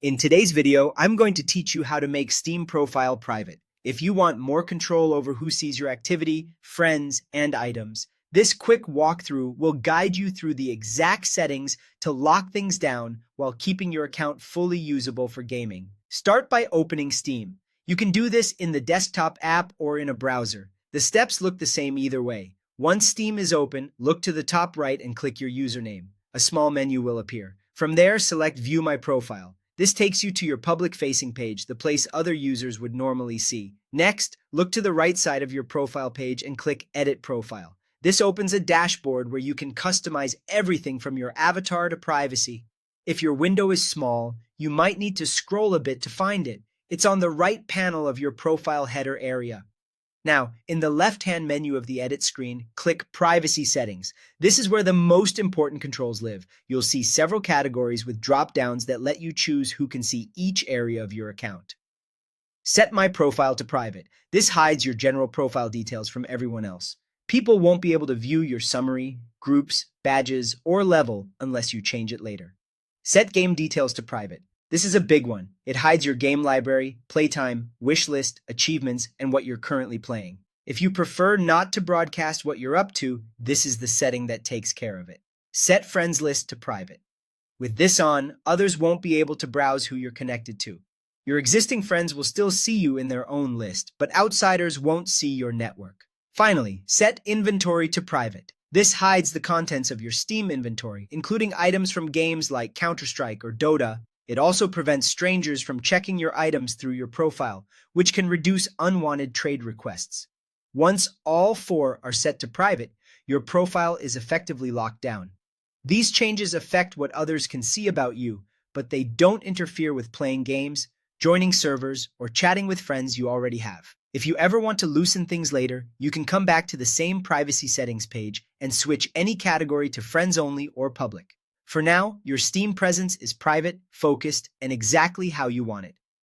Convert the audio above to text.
In today's video, I'm going to teach you how to make Steam profile private. If you want more control over who sees your activity, friends, and items, this quick walkthrough will guide you through the exact settings to lock things down while keeping your account fully usable for gaming. Start by opening Steam. You can do this in the desktop app or in a browser. The steps look the same either way. Once Steam is open, look to the top right and click your username. A small menu will appear. From there, select View My Profile. This takes you to your public-facing page, the place other users would normally see. Next, look to the right side of your profile page and click Edit Profile. This opens a dashboard where you can customize everything from your avatar to privacy. If your window is small, you might need to scroll a bit to find it. It's on the right panel of your profile header area. Now, in the left-hand menu of the edit screen, click Privacy Settings. This is where the most important controls live. You'll see several categories with drop-downs that let you choose who can see each area of your account. Set My Profile to Private. This hides your general profile details from everyone else. People won't be able to view your summary, groups, badges, or level unless you change it later. Set Game Details to Private. This is a big one. It hides your game library, playtime, wish list, achievements, and what you're currently playing. If you prefer not to broadcast what you're up to, this is the setting that takes care of it. Set Friends List to Private. With this on, others won't be able to browse who you're connected to. Your existing friends will still see you in their own list, but outsiders won't see your network. Finally, set Inventory to Private. This hides the contents of your Steam inventory, including items from games like Counter-Strike or Dota. It also prevents strangers from checking your items through your profile, which can reduce unwanted trade requests. Once all four are set to private, your profile is effectively locked down. These changes affect what others can see about you, but they don't interfere with playing games, joining servers, or chatting with friends you already have. If you ever want to loosen things later, you can come back to the same privacy settings page and switch any category to friends only or public. For now, your Steam presence is private, focused, and exactly how you want it.